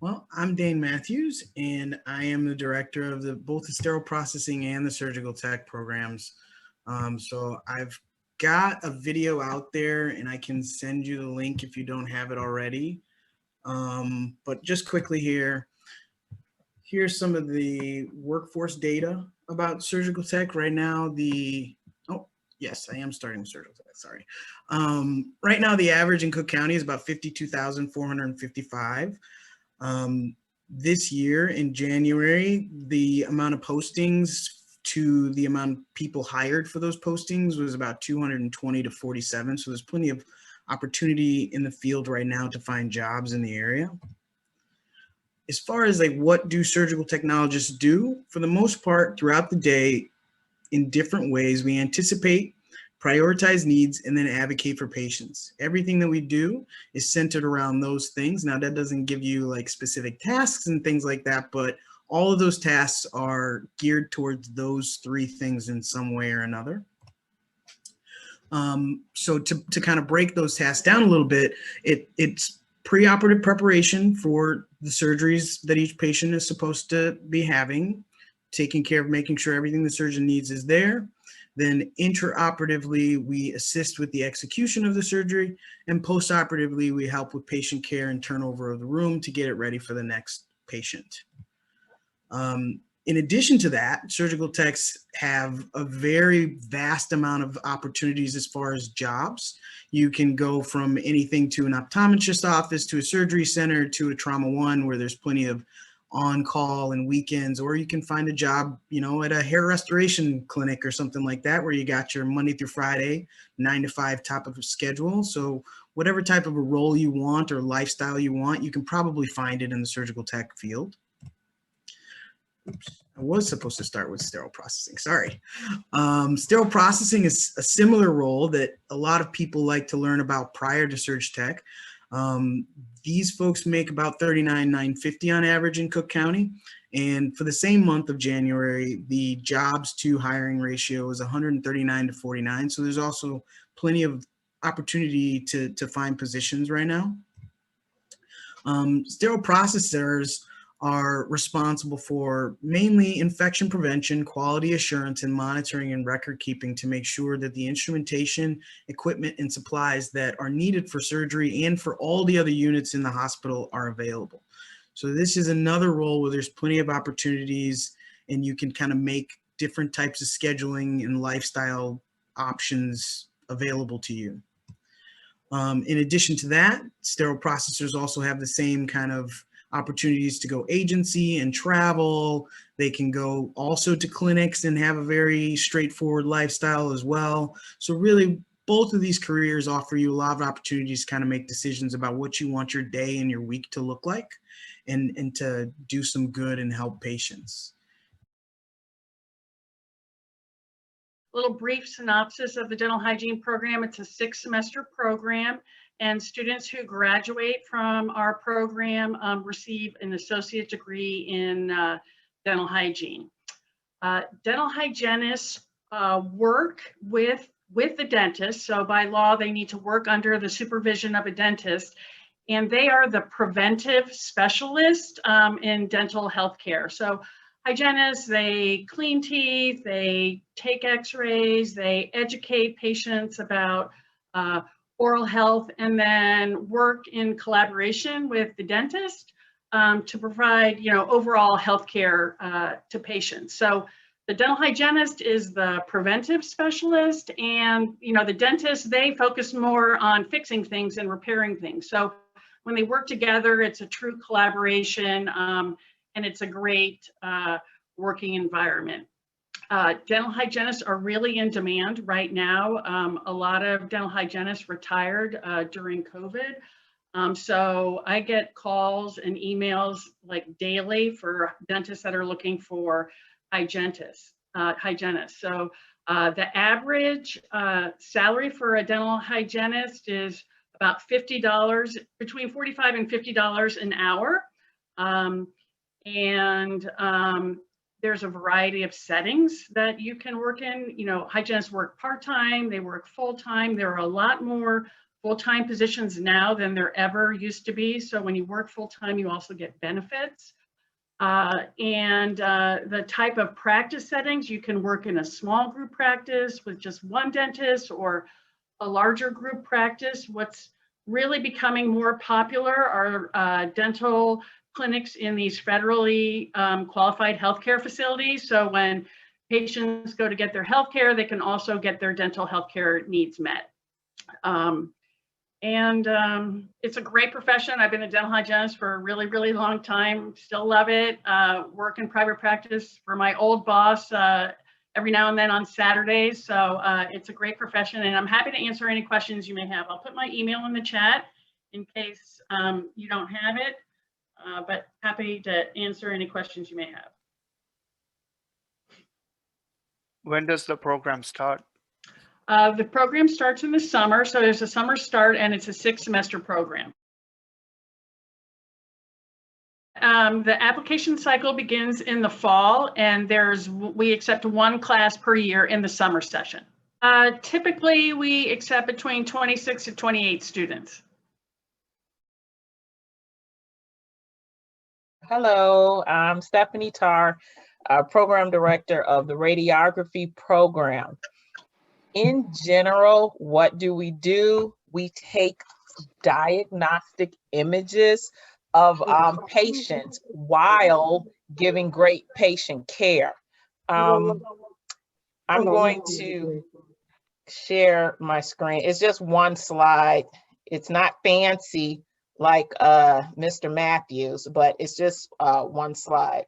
Well, I'm Dane Matthews, and I am the director of both the sterile processing and the surgical tech programs. So I've got a video out there, and I can send you the link if you don't have it already. But just quickly here's some of the workforce data about surgical tech right now. Oh, yes, I am starting with surgical tech. Sorry. Right now, the average in Cook County is about 52,455. This year in January, the amount of postings to the amount of people hired for those postings was about 220 to 47. So there's plenty of opportunity in the field right now to find jobs in the area. As far as like what do surgical technologists do, for the most part throughout the day in different ways, we anticipate, prioritize needs, and then advocate for patients. Everything that we do is centered around those things. Now, that doesn't give you like specific tasks and things like that, but all of those tasks are geared towards those three things in some way or another. So to kind of break those tasks down a little bit, it's preoperative preparation for the surgeries that each patient is supposed to be having, taking care of making sure everything the surgeon needs is there. Then intraoperatively, we assist with the execution of the surgery, and postoperatively, we help with patient care and turnover of the room to get it ready for the next patient. In addition to that, surgical techs have a very vast amount of opportunities as far as jobs. You can go from anything to an optometrist office, to a surgery center, to a trauma one, where there's plenty of on-call and weekends, or you can find a job, at a hair restoration clinic or something like that, where you got your Monday through Friday, 9 to 5 type of a schedule. So whatever type of a role you want or lifestyle you want, you can probably find it in the surgical tech field. Oops, I was supposed to start with sterile processing, sorry. Sterile processing is a similar role that a lot of people like to learn about prior to surg tech. These folks make about $39,950 on average in Cook County. And for the same month of January, the jobs to hiring ratio is 139 to 49. So there's also plenty of opportunity to find positions right now. Sterile processors are responsible for mainly infection prevention, quality assurance, and monitoring and record keeping to make sure that the instrumentation, equipment, and supplies that are needed for surgery and for all the other units in the hospital are available. So this is another role where there's plenty of opportunities, and you can kind of make different types of scheduling and lifestyle options available to you. In addition to that, sterile processors also have the same kind of opportunities to go agency and travel. They can go also to clinics and have a very straightforward lifestyle as well. So really, both of these careers offer you a lot of opportunities to kind of make decisions about what you want your day and your week to look like, and to do some good and help patients. Little brief synopsis of the dental hygiene program. It's a 6-semester program, and students who graduate from our program receive an associate degree in dental hygiene. Dental hygienists work with the dentist. So by law, they need to work under the supervision of a dentist, and they are the preventive specialist in dental healthcare. So hygienists, they clean teeth, they take x-rays, they educate patients about oral health, and then work in collaboration with the dentist to provide, overall healthcare to patients. So the dental hygienist is the preventive specialist, and the dentist, they focus more on fixing things and repairing things. So when they work together, it's a true collaboration. And it's a great working environment. Dental hygienists are really in demand right now. A lot of dental hygienists retired during COVID. So I get calls and emails like daily for dentists that are looking for hygienists. So the average salary for a dental hygienist is about $50, between $45 and $50 an hour. There's a variety of settings that you can work in. Hygienists work part-time, they work full-time. There are a lot more full-time positions now than there ever used to be. So when you work full-time, you also get benefits. The type of practice settings, you can work in a small group practice with just one dentist or a larger group practice. What's really becoming more popular are dental clinics in these federally qualified healthcare facilities. So when patients go to get their healthcare, they can also get their dental healthcare needs met. It's a great profession. I've been a dental hygienist for a really, really long time. Still love it. Work in private practice for my old boss every now and then on Saturdays. So it's a great profession, and I'm happy to answer any questions you may have. I'll put my email in the chat in case you don't have it, but happy to answer any questions you may have. When does the program start? The program starts in the summer, so there's a summer start, and it's a 6-semester program. The application cycle begins in the fall, and we accept 1 class per year in the summer session. Typically, we accept between 26 to 28 students. Hello, I'm Stephanie Tarr, Program Director of the Radiography Program. In general, what do? We take diagnostic images of patients while giving great patient care. I'm going to share my screen. It's just one slide. It's not fancy like Mr. Matthews, but it's just one slide.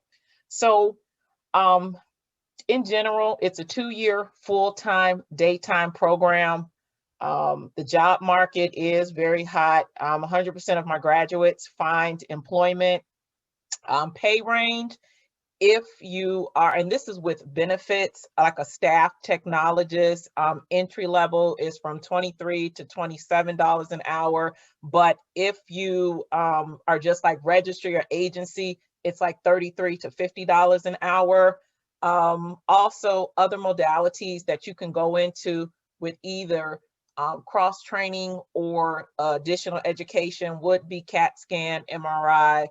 So in general, it's a 2-year full-time daytime program. The job market is very hot. 100% of my graduates find employment. Pay range, if you are, and this is with benefits, like a staff technologist, entry level is from $23 to $27 an hour. But if you are just like registry or agency, it's like $33 to $50 an hour. Also, other modalities that you can go into with either cross-training or additional education would be CAT scan, MRI,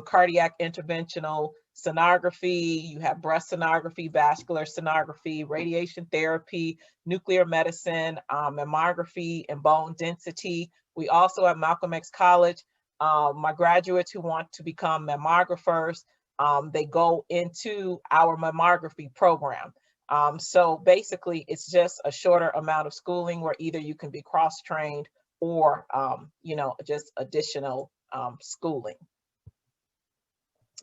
cardiac interventional sonography. You have breast sonography, vascular sonography, radiation therapy, nuclear medicine, mammography, and bone density. We also at Malcolm X College, my graduates who want to become mammographers, they go into our mammography program. So basically, it's just a shorter amount of schooling where either you can be cross-trained or, you know, just additional schooling.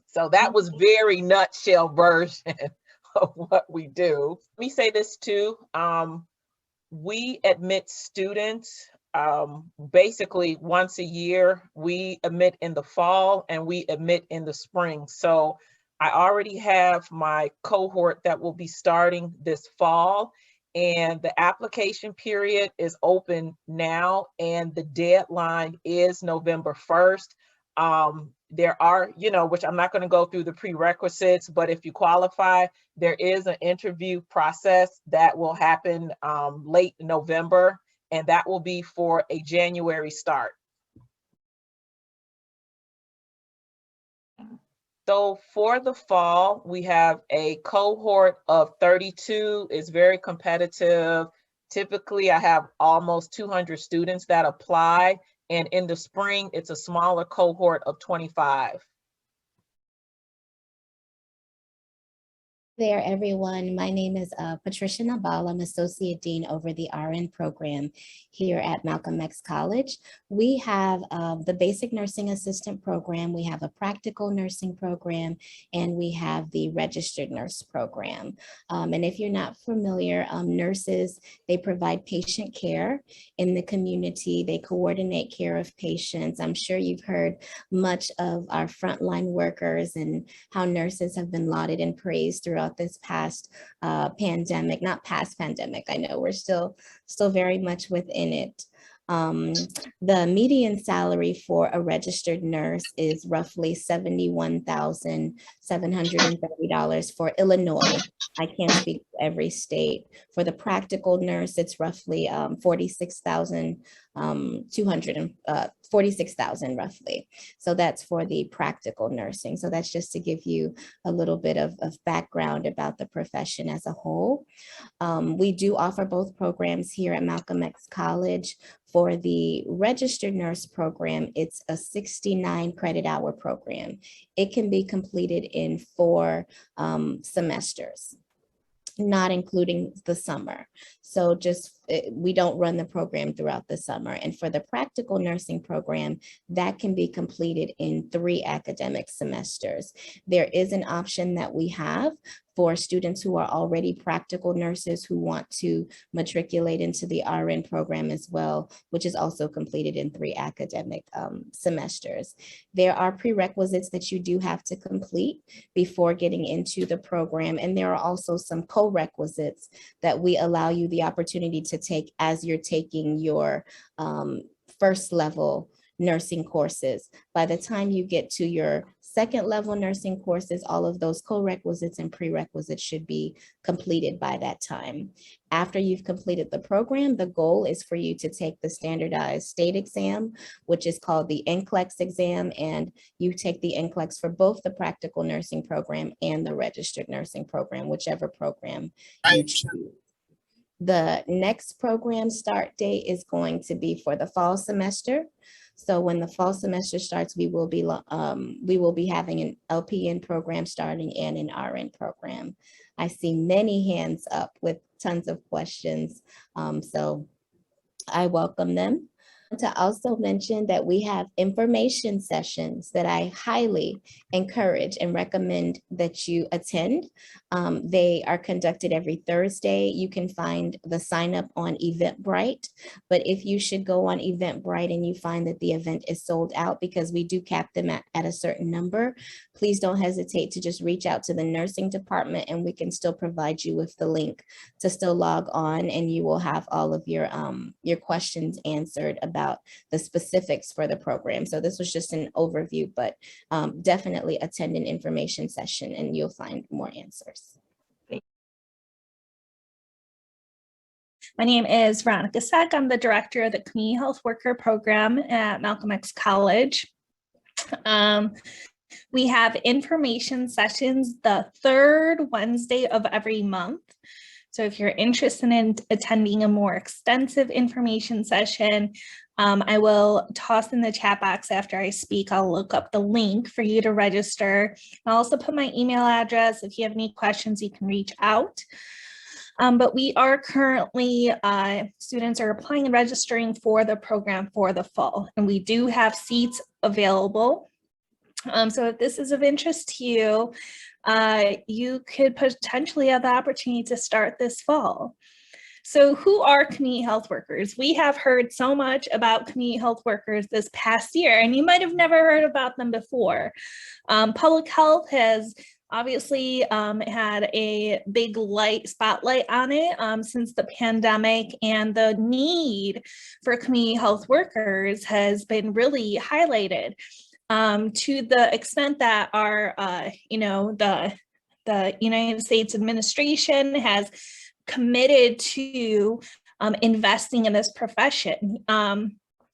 So that was very nutshell version of what we do. Let me say this too. We admit students basically once a year. We admit in the fall and we admit in the spring. So I already have my cohort that will be starting this fall, and the application period is open now, and the deadline is November 1st. There are, you know, which I'm not going to go through the prerequisites, but if you qualify, there is an interview process that will happen late November, and that will be for a January start. So for the fall, we have a cohort of 32. It's very competitive. Typically, I have almost 200 students that apply. And in the spring, it's a smaller cohort of 25. There, everyone. My name is Patricia Nabal. I'm Associate Dean over the RN program here at Malcolm X College. We have the Basic Nursing Assistant program, we have a Practical Nursing program, and we have the Registered Nurse program. And if you're not familiar, nurses, they provide patient care in the community. They coordinate care of patients. I'm sure you've heard much of our frontline workers and how nurses have been lauded and praised throughout this past pandemic, not past pandemic. I know we're still very much within it. The median salary for a registered nurse is roughly $71,730 for Illinois. I can't speak for every state. For the practical nurse, it's roughly $46,000 246,000 roughly. So that's for the practical nursing. So that's just to give you a little bit of background about the profession as a whole. We do offer both programs here at Malcolm X College. For the registered nurse program, it's a 69 credit hour program. It can be completed in 4 semesters, not including the summer. So just, we don't run the program throughout the summer. And for the practical nursing program, that can be completed in 3 academic semesters. There is an option that we have for students who are already practical nurses who want to matriculate into the RN program as well, which is also completed in 3 academic semesters. There are prerequisites that you do have to complete before getting into the program. And there are also some co-requisites that we allow you the opportunity to take as you're taking your first level nursing courses. By the time you get to your second level nursing courses, all of those co-requisites and prerequisites should be completed by that time. After you've completed the program, the goal is for you to take the standardized state exam, which is called the NCLEX exam, and you take the NCLEX for both the practical nursing program and the registered nursing program, whichever program you choose. The next program start date is going to be for the fall semester. So when the fall semester starts, we will be having an LPN program starting and an RN program. I see many hands up with tons of questions, so I welcome them. To also mention that we have information sessions that I highly encourage and recommend that you attend. They are conducted every Thursday. You can find the sign up on Eventbrite, but if you should go on Eventbrite and you find that the event is sold out, because we do cap them at a certain number, please don't hesitate to just reach out to the nursing department and we can still provide you with the link to still log on, and you will have all of your questions answered about the specifics for the program. So this was just an overview, but definitely attend an information session and you'll find more answers. My name is Veronica Sack. I'm the director of the Community Health Worker Program at Malcolm X College. We have information sessions the 3rd Wednesday of every month. So if you're interested in attending a more extensive information session, I will toss in the chat box after I speak. I'll look up the link for you to register. I'll also put my email address. If you have any questions, you can reach out. But we are currently, students are applying and registering for the program for the fall, and we do have seats available. So if this is of interest to you, you could potentially have the opportunity to start this fall. So who are community health workers? We have heard so much about community health workers this past year, and you might have never heard about them before. Public health has obviously had a big spotlight on it since the pandemic, and the need for community health workers has been really highlighted to the extent that our, the United States administration has committed to investing in this profession.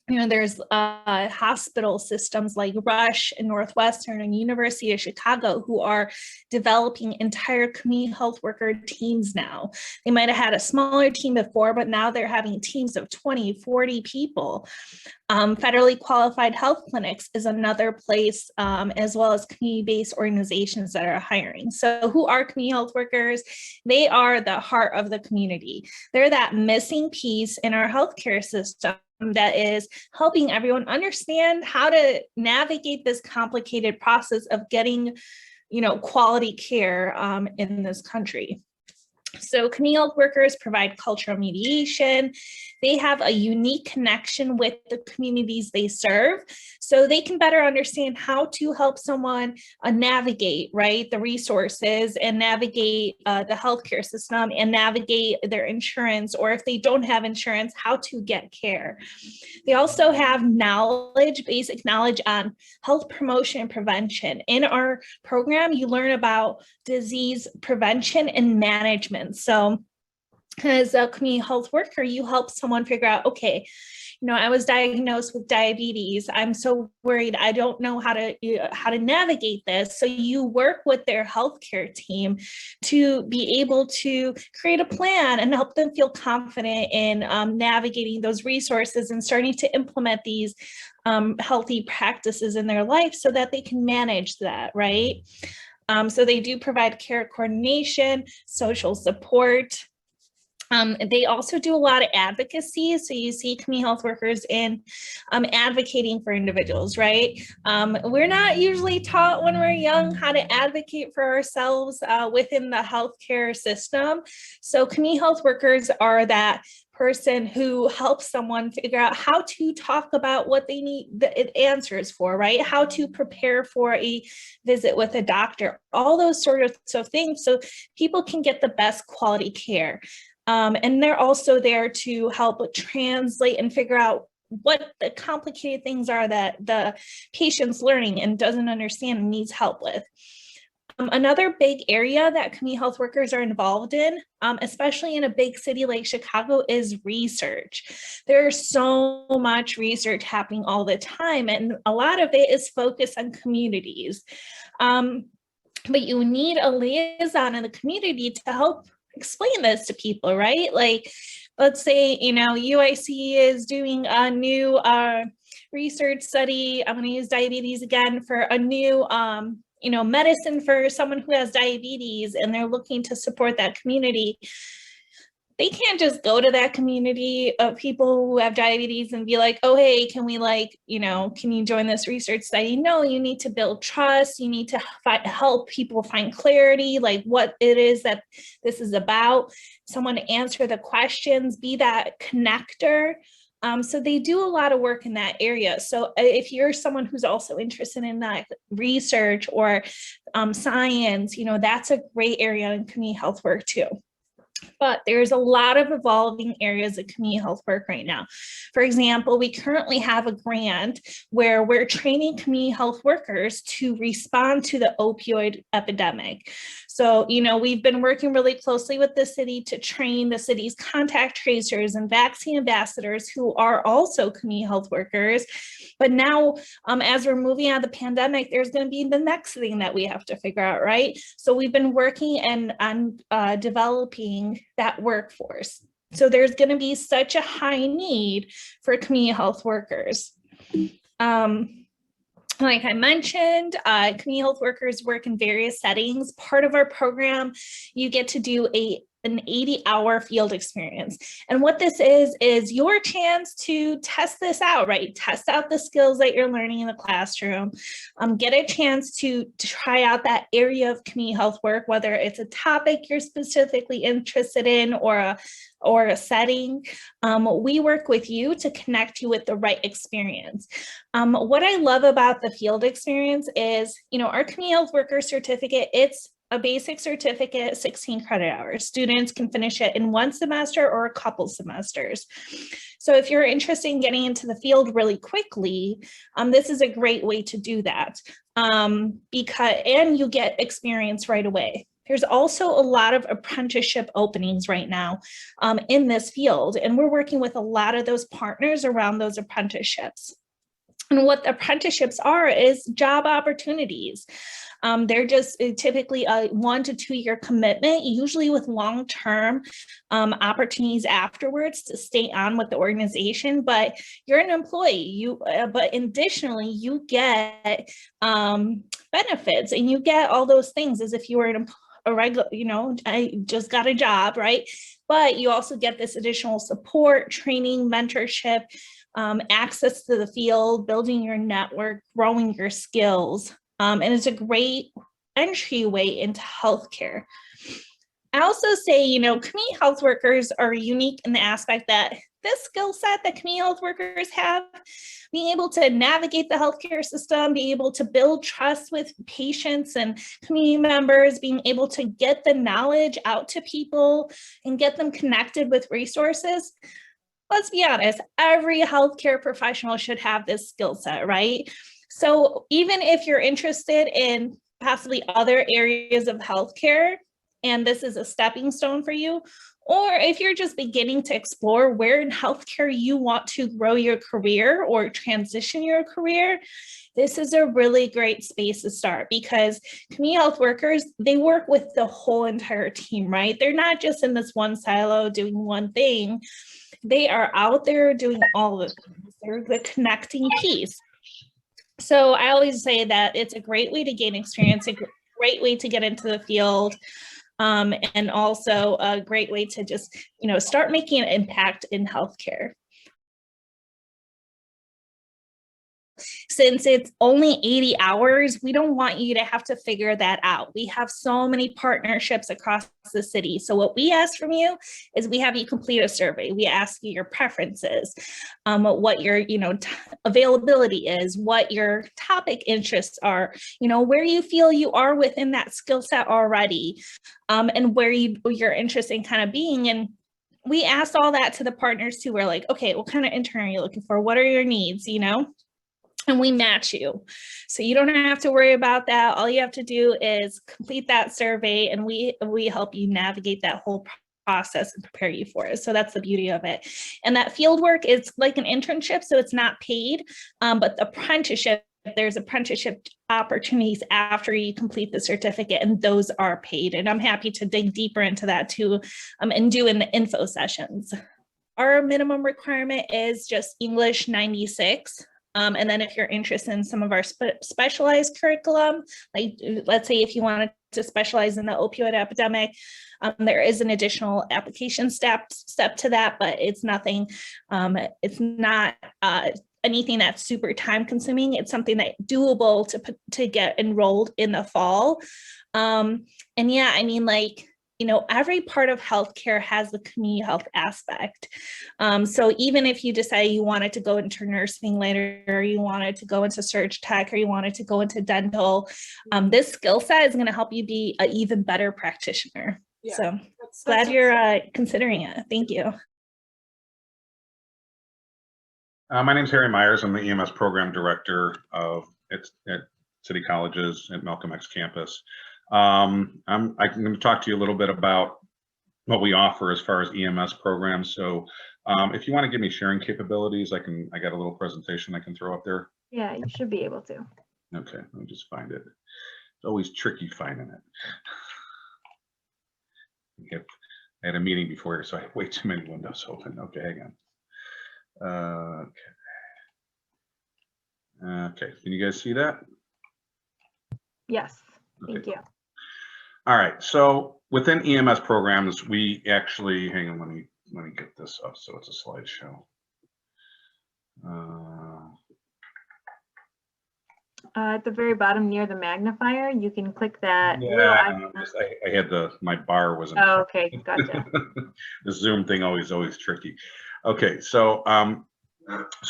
There's hospital systems like Rush and Northwestern and University of Chicago who are developing entire community health worker teams now. They might have had a smaller team before, but now they're having teams of 20, 40 people. Federally qualified health clinics is another place, as well as community-based organizations that are hiring. So who are community health workers? They are the heart of the community. They're that missing piece in our healthcare system that is helping everyone understand how to navigate this complicated process of getting, quality care in this country. So community health workers provide cultural mediation. They have a unique connection with the communities they serve, so they can better understand how to help someone navigate, right, the resources and navigate the healthcare system and navigate their insurance, or if they don't have insurance, how to get care. They also have knowledge, basic knowledge on health promotion and prevention. In our program, you learn about disease prevention and management. So as a community health worker, you help someone figure out, okay, I was diagnosed with diabetes. I'm so worried. I don't know how to navigate this. So you work with their healthcare team to be able to create a plan and help them feel confident in navigating those resources and starting to implement these healthy practices in their life so that they can manage that, right? So they do provide care coordination, social support. They also do a lot of advocacy. So you see community health workers in advocating for individuals, right? We're not usually taught when we're young how to advocate for ourselves within the healthcare system. So community health workers are that person who helps someone figure out how to talk about what they need the answers for, right? How to prepare for a visit with a doctor, all those sort of things so people can get the best quality care. And they're also there to help translate and figure out what the complicated things are that the patient's learning and doesn't understand and needs help with. Another big area that community health workers are involved in, especially in a big city like Chicago, is research. There's so much research happening all the time, and a lot of it is focused on communities. But you need a liaison in the community to help explain this to people, right? Like, let's say, UIC is doing a new research study. I'm going to use diabetes again for a new, medicine for someone who has diabetes, and they're looking to support that community. They can't just go to that community of people who have diabetes and be like, oh, hey, can we can you join this research study? No, you need to build trust. You need to help people find clarity, like what it is that this is about. Someone to answer the questions, be that connector. So they do a lot of work in that area. So if you're someone who's also interested in that research or science, that's a great area in community health work too. But there's a lot of evolving areas of community health work right now. For example, we currently have a grant where we're training community health workers to respond to the opioid epidemic. So, we've been working really closely with the city to train the city's contact tracers and vaccine ambassadors who are also community health workers. But now, as we're moving out of the pandemic, there's going to be the next thing that we have to figure out, right? So we've been working on developing that workforce. So there's going to be such a high need for community health workers. Like I mentioned, community health workers work in various settings. Part of our program, you get to do an 80-hour field experience. And what this is your chance to test this out, right? Test out the skills that you're learning in the classroom, get a chance to try out that area of community health work, whether it's a topic you're specifically interested in or a setting. We work with you to connect you with the right experience. What I love about the field experience is, our community health worker certificate, it's a basic certificate, 16 credit hours. Students can finish it in one semester or a couple semesters. So if you're interested in getting into the field really quickly, this is a great way to do that and you get experience right away. There's also a lot of apprenticeship openings right now in this field, and we're working with a lot of those partners around those apprenticeships. And what the apprenticeships are is job opportunities. They're just typically a 1 to 2 year commitment, usually with long-term opportunities afterwards to stay on with the organization. But you're an employee, but additionally, you get benefits and you get all those things as if you were a regular, I just got a job, right? But you also get this additional support, training, mentorship, access to the field, building your network, growing your skills. And it's a great entryway into healthcare. I also say, community health workers are unique in the aspect that this skill set that community health workers have, being able to navigate the healthcare system, being able to build trust with patients and community members, being able to get the knowledge out to people and get them connected with resources. Let's be honest, every healthcare professional should have this skill set, right? So even if you're interested in possibly other areas of healthcare, and this is a stepping stone for you, Or if you're just beginning to explore where in healthcare you want to grow your career or transition your career, this is a really great space to start, because community health workers, they work with the whole entire team, right? They're not just in this one silo doing one thing. They are out there doing all of the things. They're the connecting piece. So I always say that it's a great way to gain experience, a great way to get into the field, and also a great way to just, start making an impact in healthcare. Since it's only 80 hours, we don't want you to have to figure that out. We have so many partnerships across the city. So what we ask from you is we have you complete a survey. We ask you your preferences, what your availability is, what your topic interests are, where you feel you are within that skill set already, and where you're interested in kind of being. And we asked all that to the partners too. We're like, okay, what kind of intern are you looking for? What are your needs, and we match you. So you don't have to worry about that. All you have to do is complete that survey, and we help you navigate that whole process and prepare you for it. So that's the beauty of it. And that field work is like an internship, so it's not paid, but the apprenticeship, there's apprenticeship opportunities after you complete the certificate, and those are paid. And I'm happy to dig deeper into that too, and do in the info sessions. Our minimum requirement is just English 96. And then if you're interested in some of our specialized curriculum, like let's say if you wanted to specialize in the opioid epidemic, there is an additional application step to that, but it's nothing, it's not anything that's super time consuming. It's something that's doable to get enrolled in the fall. And yeah, I mean, every part of healthcare has the community health aspect. So even if you decide you wanted to go into nursing later, or you wanted to go into surg tech, or you wanted to go into dental, this skill set is going to help you be an even better practitioner. Yeah, so glad you're considering it. Thank you. My name is Harry Myers. I'm the EMS program director at City Colleges at Malcolm X campus. I'm going to talk to you a little bit about what we offer as far as EMS programs. So if you want to give me sharing capabilities, I got a little presentation I can throw up there. Yeah, you should be able to. Okay, let me just find it. It's always tricky finding it. I had a meeting before here, so I had way too many windows open. Okay, hang on. Okay, can you guys see that? Yes, Okay. thank you. All right, so within EMS programs, we actually, hang on, let me get this up so it's a slideshow. At the very bottom near the magnifier, you can click that. Yeah, I had my bar wasn't. Oh, okay, gotcha. The Zoom thing always tricky. Okay, so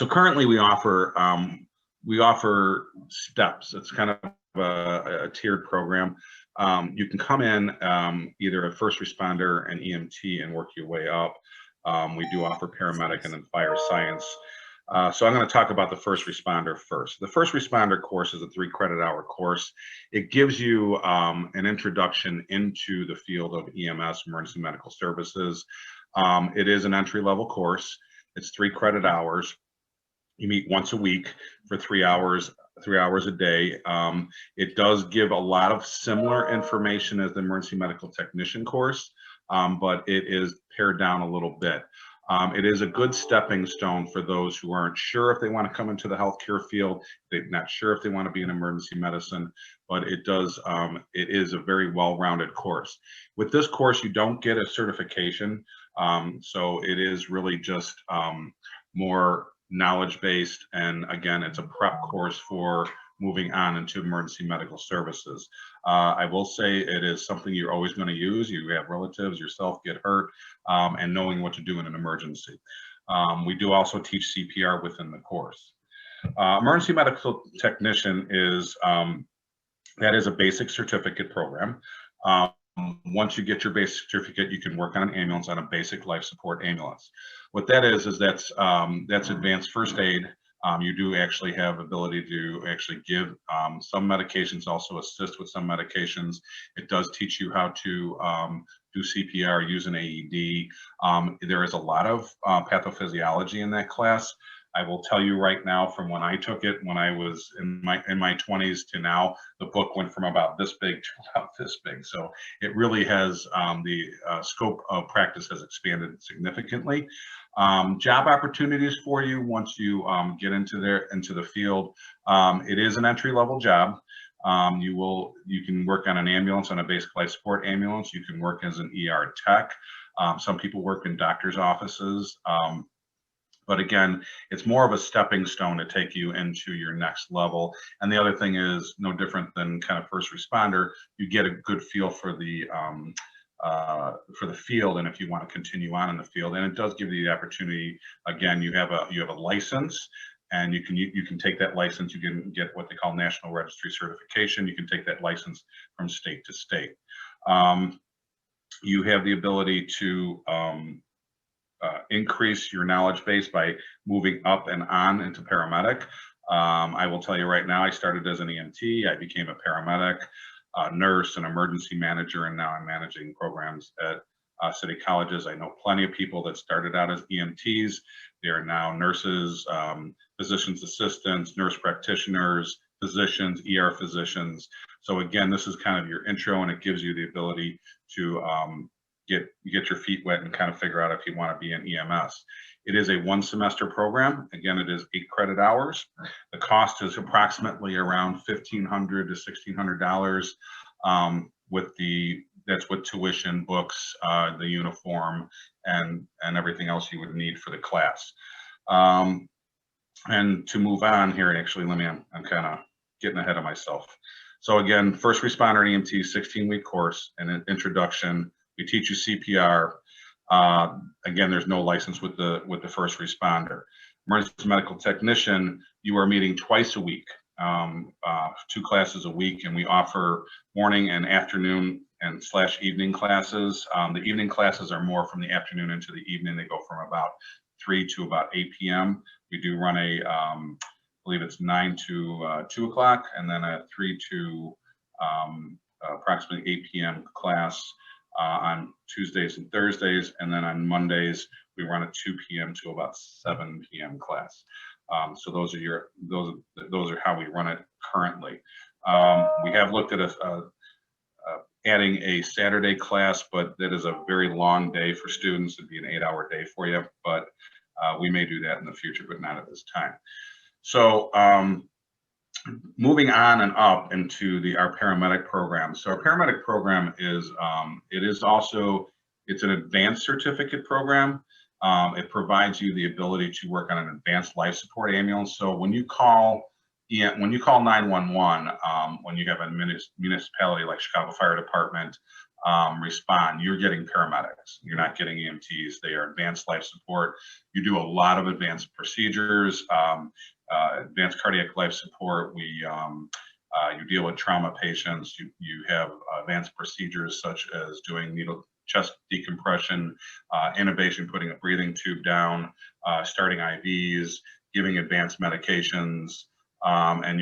currently we offer steps. It's kind of a tiered program. You can come in either a first responder, an EMT, and work your way up. We do offer paramedic and then fire science. So I'm going to talk about the first responder first. The first responder course is a 3-credit-hour course. It gives you an introduction into the field of EMS, emergency medical services. It is an entry-level course. It's 3 credit hours. You meet once a week for 3 hours a day. It does give a lot of similar information as the emergency medical technician course, but it is pared down a little bit. It is a good stepping stone for those who aren't sure if they want to come into the healthcare field. They're not sure if they want to be in emergency medicine, but it is a very well-rounded course. With this course, you don't get a certification. So it is really just more knowledge-based, and again, it's a prep course for moving on into emergency medical services. I will say it is something you're always going to use. You have relatives, yourself get hurt, and knowing what to do in an emergency. We do also teach CPR within the course. Emergency medical technician is a basic certificate program. Once you get your basic certificate, you can work on an ambulance, on a basic life support ambulance. What that is that's advanced first aid. You do actually have ability to actually give some medications, also assist with some medications. It does teach you how to do CPR, use an AED. There is a lot of pathophysiology in that class. I will tell you right now, from when I took it, when I was in my 20s to now, the book went from about this big to about this big. So it really has, the scope of practice has expanded significantly. Job opportunities for you once you get into the field. It is an entry-level job. You can work on an ambulance, on a basic life support ambulance. You can work as an ER tech. Some people work in doctor's offices. But again, it's more of a stepping stone to take you into your next level. And the other thing is no different than kind of first responder. You get a good feel for the field, and if you want to continue on in the field, and it does give you the opportunity. Again, you have a license, and you can take that license. You can get what they call National Registry certification. You can take that license from state to state. You have the ability to increase your knowledge base by moving up and on into paramedic. I will tell you right now, I started as an EMT, I became a paramedic, a nurse, an emergency manager, and now I'm managing programs at city colleges. I know plenty of people that started out as EMTs. They are now nurses, physician's assistants, nurse practitioners, physicians, ER physicians. So again, this is kind of your intro, and it gives you the ability to get your feet wet and kind of figure out if you want to be in EMS. It is a 1-semester program. Again, it is 8 credit hours. The cost is approximately around $1,500 to $1,600 that's with tuition, books, the uniform, and everything else you would need for the class. And to move on here, actually, I'm kind of getting ahead of myself. So again, first responder EMT, 16-week course and an introduction. We teach you CPR. Again, there's no license with the first responder. Emergency medical technician, you are meeting twice a week, 2 classes a week, and we offer morning and afternoon and / evening classes. The evening classes are more from the afternoon into the evening. They go from about 3 to about 8 p.m. We do run I believe it's 9 to 2 o'clock, and then a 3 to approximately 8 p.m. class on Tuesdays and Thursdays, and then on Mondays we run a 2 p.m. to about 7 p.m. class. So those are how we run it currently. We have looked at adding a Saturday class, but that is a very long day for students. It'd be an 8-hour day for you, but we may do that in the future, but not at this time. So moving on and up into our paramedic program. So our paramedic program is, it's an advanced certificate program. It provides you the ability to work on an advanced life support ambulance. So when you call 911, when you have a municipality like Chicago Fire Department respond, you're getting paramedics. You're not getting EMTs. They are advanced life support. You do a lot of advanced procedures, advanced cardiac life support. You deal with trauma patients. You have advanced procedures such as doing chest decompression, intubation, putting a breathing tube down, starting IVs, giving advanced medications. And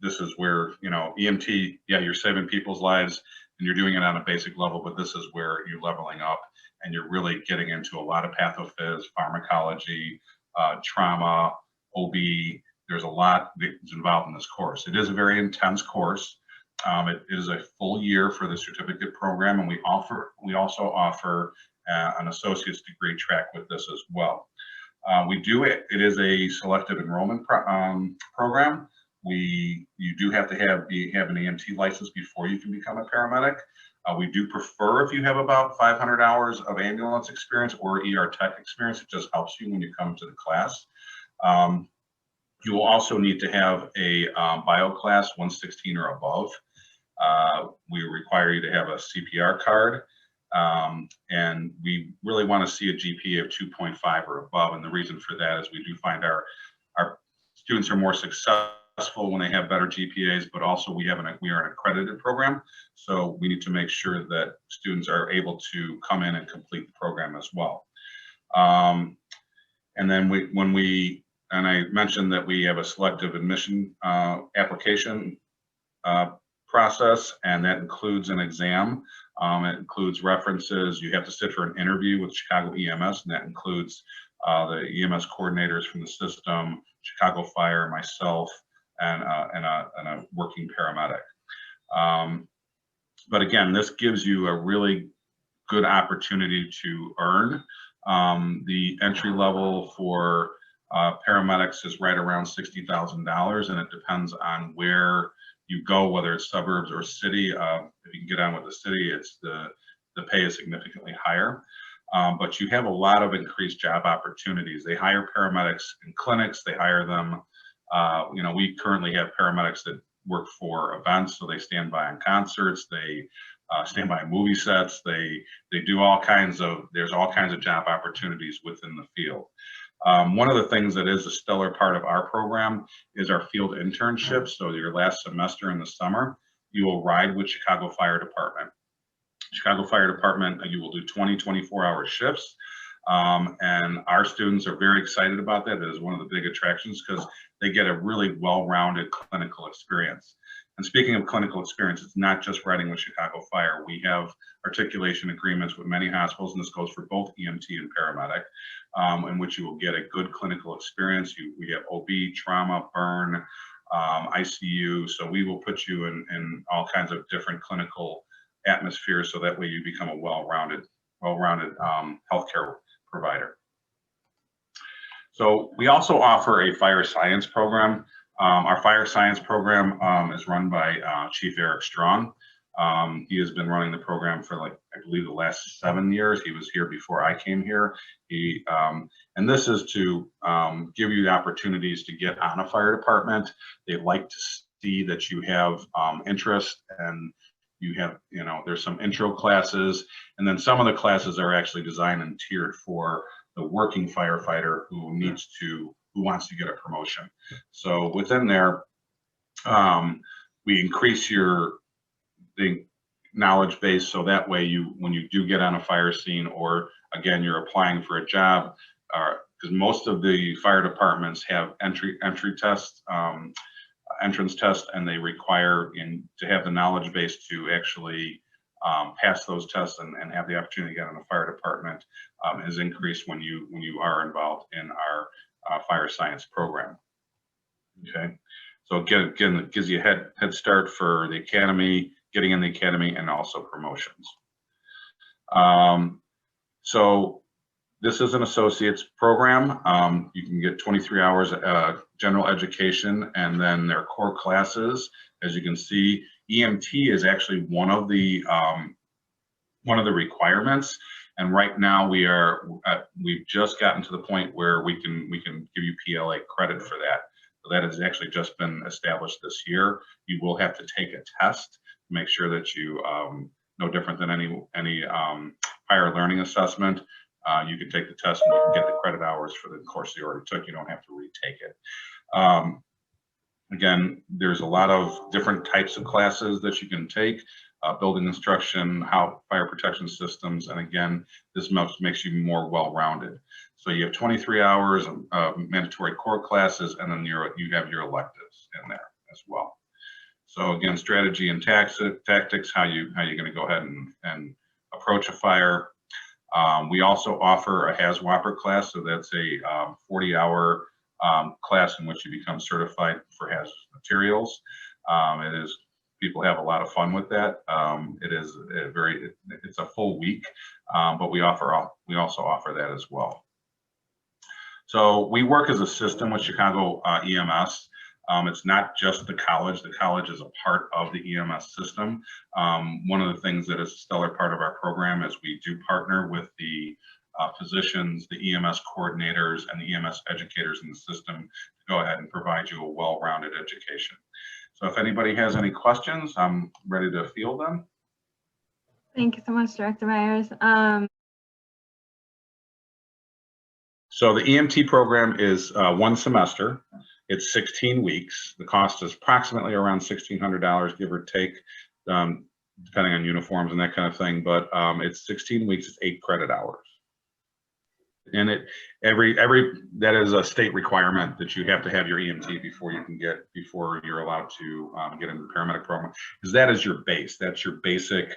this is where, EMT, yeah, you're saving people's lives and you're doing it on a basic level, but this is where you're leveling up and you're really getting into a lot of pathophys, pharmacology, trauma, OB. There's a lot that's involved in this course. It is a very intense course. It is a full year for the certificate program, and we also offer an associate's degree track with this as well. It is a selective enrollment program. You do have to have an EMT license before you can become a paramedic. We do prefer if you have about 500 hours of ambulance experience or ER tech experience. It just helps you when you come to the class. You will also need to have a bio class 116 or above. We require you to have a CPR card. And we really want to see a GPA of 2.5 or above. And the reason for that is we do find our students are more successful when they have better GPAs, but also we are an accredited program. So we need to make sure that students are able to come in and complete the program as well. And then and I mentioned that we have a selective admission application process, and that includes an exam. It includes references. You have to sit for an interview with Chicago EMS, and that includes the EMS coordinators from the system, Chicago Fire, myself, and a working paramedic. But again, this gives you a really good opportunity to earn. The entry level for paramedics is right around $60,000, and it depends on where you go, whether it's suburbs or city. If you can get on with the city, it's the pay is significantly higher. But you have a lot of increased job opportunities. They hire paramedics in clinics. They hire them. You know, we currently have paramedics that work for events, so they stand by on concerts. They stand by movie sets. They do all kinds of. There's all kinds of job opportunities within the field. One of the things that is a stellar part of our program is our field internships. So your last semester in the summer, you will ride with Chicago Fire Department. Chicago Fire Department, you will do 24-hour shifts. And our students are very excited about that. That is one of the big attractions because they get a really well-rounded clinical experience. And speaking of clinical experience, it's not just riding with Chicago Fire. We have articulation agreements with many hospitals, and this goes for both EMT and paramedic, in which you will get a good clinical experience. We have OB, trauma, burn, ICU. So we will put you in all kinds of different clinical atmospheres, so that way you become a well-rounded healthcare provider. So we also offer a fire science program. Our fire science program is run by Chief Eric Strong. He has been running the program for, like, I believe, the last 7 years. He was here before I came here. And this is to give you the opportunities to get on a fire department. They like to see that you have interest, and you have, you know, there's some intro classes, and then some of the classes are actually designed and tiered for the working firefighter who wants to get a promotion. So within there, we increase the knowledge base, so that way when you do get on a fire scene, or again you're applying for a job, because most of the fire departments have entrance tests, and they require to have the knowledge base to actually pass those tests and have the opportunity to get on the fire department is increased when you are involved in our fire science program. Okay, so again, it gives you a head start for the academy, getting in the academy, and also promotions. So this is an associate's program. You can get 23 hours general education, and then their core classes. As you can see, EMT is actually one of the requirements. And right now we've just gotten to the point where we can give you PLA credit for that. So that has actually just been established this year. You will have to take a test to make sure that you no different than any higher learning assessment. You can take the test and you can get the credit hours for the course you already took. You don't have to retake it. Again, there's a lot of different types of classes that you can take. Building instruction, how fire protection systems, and again, this makes you more well-rounded. So you have 23 hours of mandatory core classes, and then you have your electives in there as well. So again, strategy and tactics, how you're going to go ahead and approach a fire. We also offer a HAZWOPER class, so that's a 40-hour class in which you become certified for hazardous materials. People have a lot of fun with that. It's a full week, but we also offer that as well. So we work as a system with Chicago EMS. It's not just the college. The college is a part of the EMS system. One of the things that is a stellar part of our program is we do partner with the physicians, the EMS coordinators, and the EMS educators in the system to go ahead and provide you a well-rounded education. So if anybody has any questions, I'm ready to field them. Thank you so much, Director Myers. So the EMT program is 1 semester. It's 16 weeks. The cost is approximately around $1,600, give or take, depending on uniforms and that kind of thing. But it's 16 weeks. It's 8 credit hours. And that is a state requirement that you have to have your EMT before you're allowed to get into the paramedic program, because that is your base. That's your basic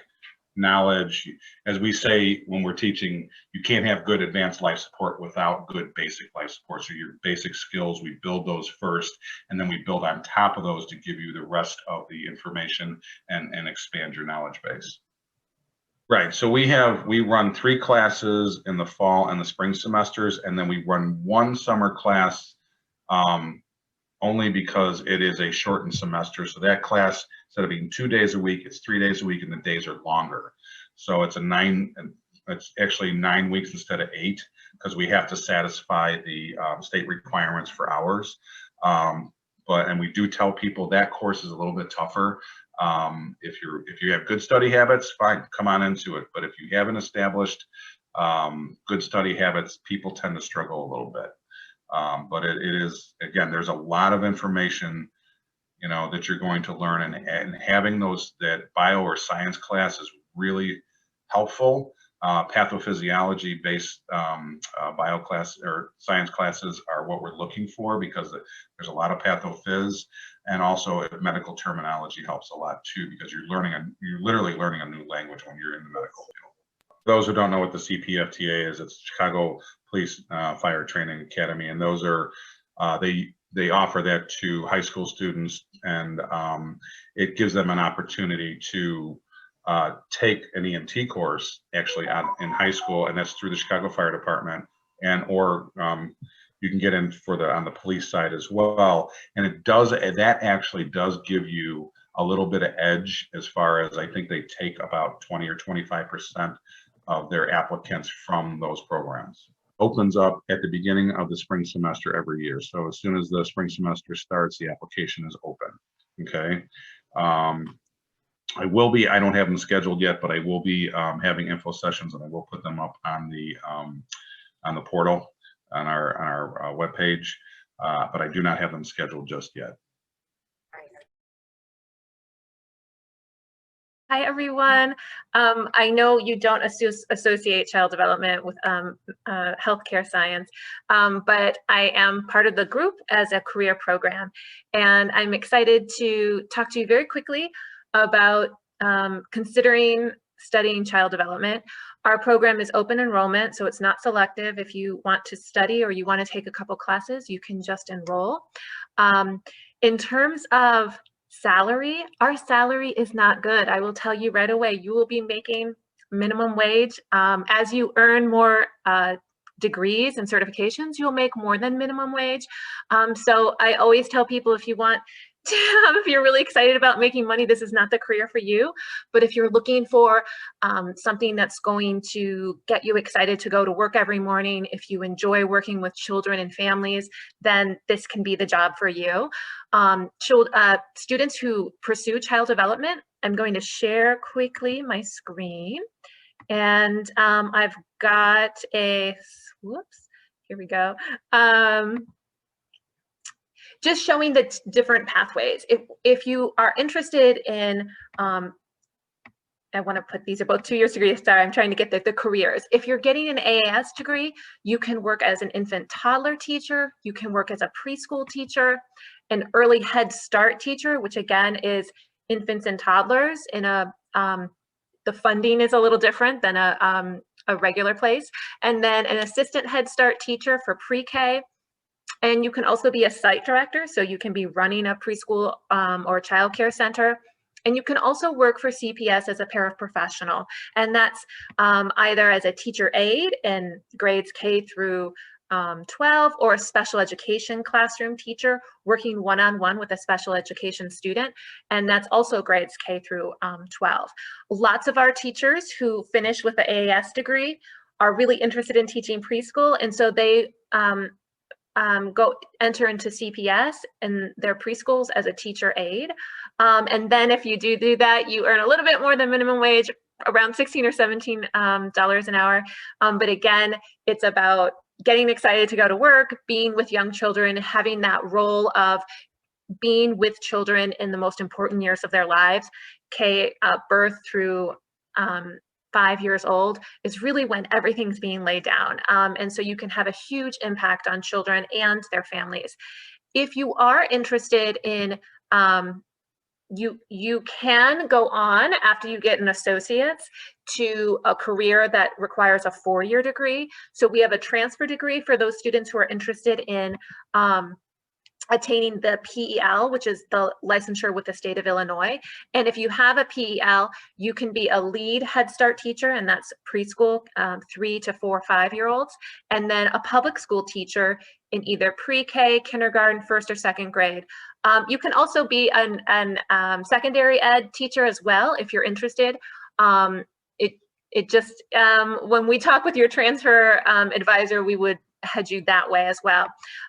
knowledge. As we say when we're teaching, you can't have good advanced life support without good basic life support. So your basic skills, we build those first, and then we build on top of those to give you the rest of the information and expand your knowledge base. Right, so we run 3 classes in the fall and the spring semesters, and then we run 1 summer class only because it is a shortened semester. So that class, instead of being 2 days a week, it's 3 days a week, and the days are longer. So it's it's actually 9 weeks instead of 8, because we have to satisfy the state requirements for hours. And we do tell people that course is a little bit tougher. If you have good study habits, fine, come on into it. But if you haven't established good study habits, people tend to struggle a little bit. But it is, again, there's a lot of information, you know, that you're going to learn, and having that bio or science class is really helpful. Pathophysiology based bio class or science classes are what we're looking for, because there's a lot of pathophys, and also medical terminology helps a lot too, because you're literally learning a new language when you're in the medical field. For those who don't know what the CPFTA is, it's Chicago Police Fire Training Academy, and those are they offer that to high school students, and it gives them an opportunity to take an EMT course actually in high school, and that's through the Chicago Fire Department, or you can get in on the police side as well. And that actually does give you a little bit of edge, as far as I think they take about 20 or 25% of their applicants from those programs. Opens up at the beginning of the spring semester every year. So as soon as the spring semester starts, the application is open. Okay. I don't have them scheduled yet, but I will be having info sessions, and I will put them up on the portal on our webpage, but I do not have them scheduled just yet. Hi, everyone. I know you don't associate child development with healthcare science, but I am part of the group as a career program, and I'm excited to talk to you very quickly about considering studying child development. Our program is open enrollment, so it's not selective. If you want to study or you want to take a couple classes, you can just enroll. In terms of salary, our salary is not good. I will tell you right away, you will be making minimum wage. As you earn more degrees and certifications, you'll make more than minimum wage. So I always tell people, if you want to, if you're really excited about making money, this is not the career for you. But if you're looking for something that's going to get you excited to go to work every morning, if you enjoy working with children and families, then this can be the job for you. Students who pursue child development, I'm going to share quickly my screen. And I've got whoops, here we go. Just showing the different pathways. If you are interested in, I want to put, these are both 2 years degrees. Sorry, I'm trying to get the careers. If you're getting an AAS degree, you can work as an infant toddler teacher. You can work as a preschool teacher, an early Head Start teacher, which again is infants and toddlers. The funding is a little different than a regular place. And then an assistant Head Start teacher for pre-K. And you can also be a site director, so you can be running a preschool or child care center. And you can also work for CPS as a paraprofessional. And that's either as a teacher aide in grades K through 12, or a special education classroom teacher working one-on-one with a special education student. And that's also grades K through 12. Lots of our teachers who finish with the AAS degree are really interested in teaching preschool. And so they go enter into CPS and their preschools as a teacher aide. And then if you do that, you earn a little bit more than minimum wage, around $16 or $17 an hour. But again, it's about getting excited to go to work, being with young children, having that role of being with children in the most important years of their lives, birth through 5 years old, is really when everything's being laid down. And so you can have a huge impact on children and their families. If you are interested in you can go on after you get an associate's to a career that requires a 4-year degree. So we have a transfer degree for those students who are interested in attaining the PEL, which is the licensure with the state of Illinois. And if you have a PEL, you can be a lead Head Start teacher, and that's preschool, 3 to 4, 5-year-olds, and then a public school teacher in either pre-K, kindergarten, 1st or 2nd grade. You can also be an secondary ed teacher as well if you're interested. It just, when we talk with your transfer advisor, we would head you that way as well.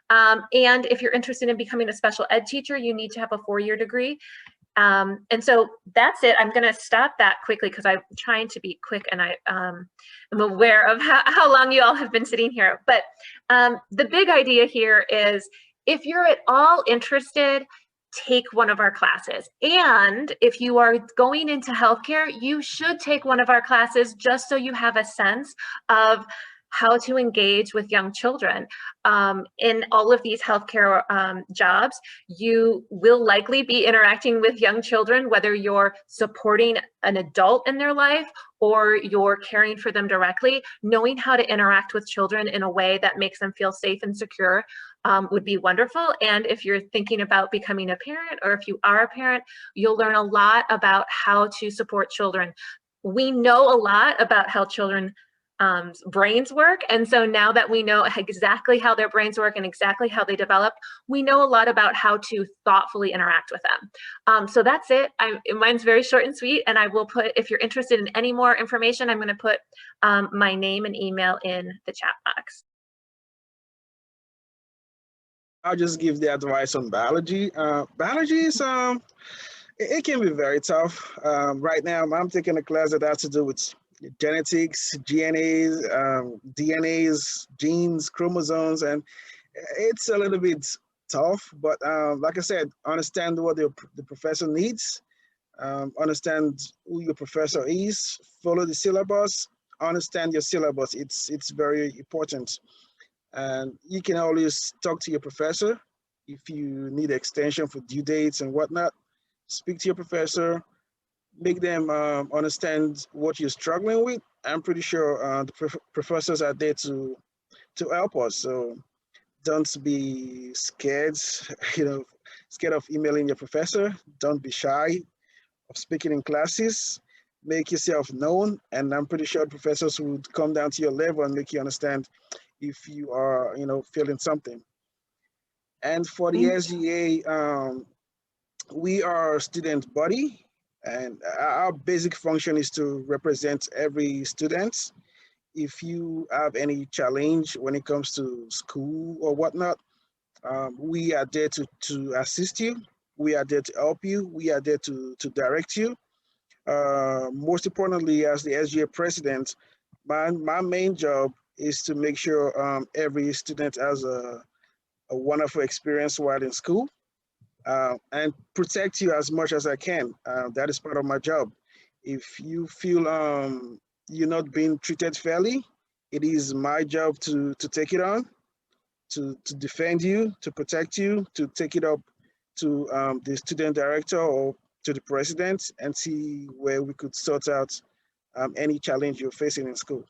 And if you're interested in becoming a special ed teacher, you need to have a 4-year degree. And so that's it. I'm going to stop that quickly because I'm trying to be quick, and I'm aware of how long you all have been sitting here. But the big idea here is, if you're at all interested, take one of our classes. And if you are going into healthcare, you should take one of our classes just so you have a sense of how to engage with young children. In all of these healthcare jobs, you will likely be interacting with young children, whether you're supporting an adult in their life or you're caring for them directly. Knowing how to interact with children in a way that makes them feel safe and secure would be wonderful. And if you're thinking about becoming a parent, or if you are a parent, you'll learn a lot about how to support children. We know a lot about how children brains work. And so now that we know exactly how their brains work and exactly how they develop, we know a lot about how to thoughtfully interact with them. So that's it. Mine's very short and sweet, and I will put, if you're interested in any more information, I'm going to put my name and email in the chat box. I'll just give the advice on biology. Biology is, it can be very tough. Right now, I'm taking a class that has to do with genetics, GNAs, DNAs, genes, chromosomes, and it's a little bit tough. But like I said, understand what the professor needs, understand who your professor is, follow the syllabus, understand your syllabus. It's very important. And you can always talk to your professor if you need extension for due dates and whatnot. Speak to your professor, make them understand what you're struggling with. I'm pretty sure the professors are there to help us. So don't be scared, scared of emailing your professor. Don't be shy of speaking in classes. Make yourself known, and I'm pretty sure professors would come down to your level and make you understand if you are, feeling something. And for the SGA, we are a student body, and our basic function is to represent every student. If you have any challenge when it comes to school or whatnot, we are there to assist you. We are there to help you. We are there to direct you. Most importantly, as the SGA president, my main job is to make sure every student has a wonderful experience while in school, and protect you as much as I can. That is part of my job. If you feel you're not being treated fairly, it is my job to take it on, to defend you, to protect you, to take it up to the student director or to the president and see where we could sort out any challenge you're facing in school.